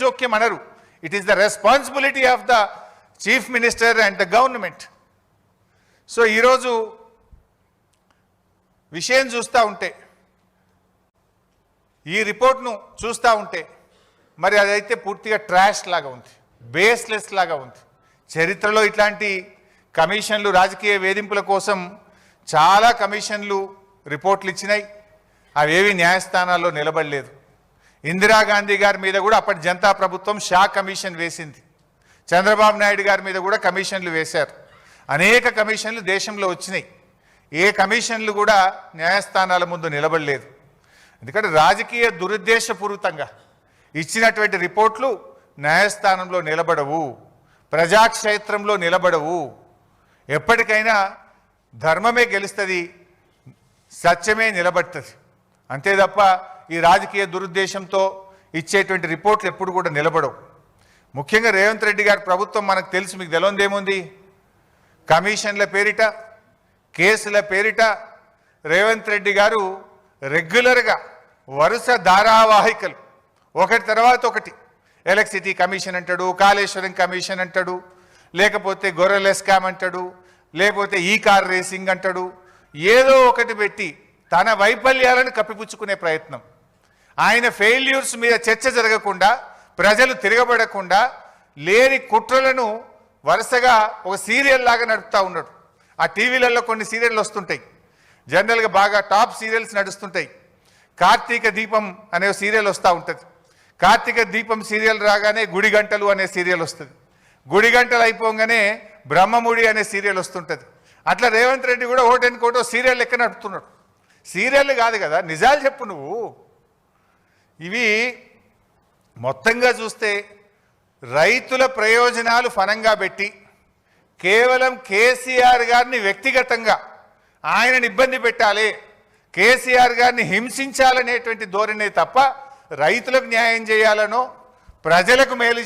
జోక్యం అనరు. It is the responsibility of the chief minister and the government. So ఈరోజు విషయం చూస్తూ ఉంటే, ఈ రిపోర్ట్ను చూస్తూ ఉంటే మరి అదైతే పూర్తిగా ట్రాష్ లాగా ఉంది, బేస్లెస్ లాగా ఉంది. చరిత్రలో ఇట్లాంటి కమిషన్లు, రాజకీయ వేధింపుల కోసం చాలా కమిషన్లు రిపోర్ట్లు ఇచ్చినాయి, అవేవి న్యాయస్థానాల్లో నిలబడలేదు. ఇందిరాగాంధీ గారి మీద కూడా అప్పటి జనతా ప్రభుత్వం షా కమిషన్ వేసింది. చంద్రబాబు నాయుడు గారి మీద కూడా కమిషన్లు వేశారు. అనేక కమిషన్లు దేశంలో వచ్చినాయి. ఏ కమిషన్లు కూడా న్యాయస్థానాల ముందు నిలబడలేదు. ఎందుకంటే రాజకీయ దురుద్దేశపూరితంగా ఇచ్చినటువంటి రిపోర్ట్లు న్యాయస్థానంలో నిలబడవు, ప్రజాక్షేత్రంలో నిలబడవు. ఎప్పటికైనా ధర్మమే గెలుస్తుంది, సత్యమే నిలబడుతుంది. అంతే తప్ప ఈ రాజకీయ దురుద్దేశంతో ఇచ్చేటువంటి రిపోర్ట్లు ఎప్పుడు కూడా నిలబడవు. ముఖ్యంగా రేవంత్ రెడ్డి గారి ప్రభుత్వం మనకు తెలుసు, మీకు తెలియదేముంది. కమిషన్ల పేరిట, కేసుల పేరిట రేవంత్ రెడ్డి గారు రెగ్యులర్గా వరుస ధారావాహికలు ఒకటి తర్వాత ఒకటి, ఎలక్ట్రిసిటీ కమిషన్ అంటాడు, కాళేశ్వరం కమిషన్ అంటాడు, లేకపోతే గొర్రెల స్కామ్ అంటాడు, లేకపోతే ఈ కార్ రేసింగ్ అంటాడు, ఏదో ఒకటి పెట్టి తన వైఫల్యాలను కప్పిపుచ్చుకునే ప్రయత్నం. ఆయన ఫెయిల్యూర్స్ మీద చర్చ జరగకుండా, ప్రజలు తిరగబడకుండా లేని కుట్రలను వరుసగా ఒక సీరియల్ లాగా నడుపుతూ ఉన్నాడు. ఆ టీవీలలో కొన్ని సీరియళ్ళు వస్తుంటాయి, జనరల్గా బాగా టాప్ సీరియల్స్ నడుస్తుంటాయి. కార్తీక దీపం అనే సీరియల్ వస్తూ ఉంటుంది. కార్తీక దీపం సీరియల్ రాగానే గుడి గంటలు అనే సీరియల్ వస్తుంది. గుడి గంటలు అయిపోగానే బ్రహ్మముడి అనే సీరియల్ వస్తుంటుంది. అట్లా రేవంత్ రెడ్డి కూడా ఓటెనుకోటో సీరియల్ లెక్క నడుపుతున్నాడు. సీరియల్ కాదు కదా, నిజాలు చెప్పు నువ్వు. ఇవి మొత్తంగా చూస్తే రైతుల ప్రయోజనాలు ఫనంగా పెట్టి కేవలం కేసీఆర్ గారిని వ్యక్తిగతంగా ఆయనని ఇబ్బంది పెట్టాలి, కేసీఆర్ గారిని హింసించాలనేటువంటి ధోరణే తప్ప రైతులకు న్యాయం చేయాలనో ప్రజలకు మేలు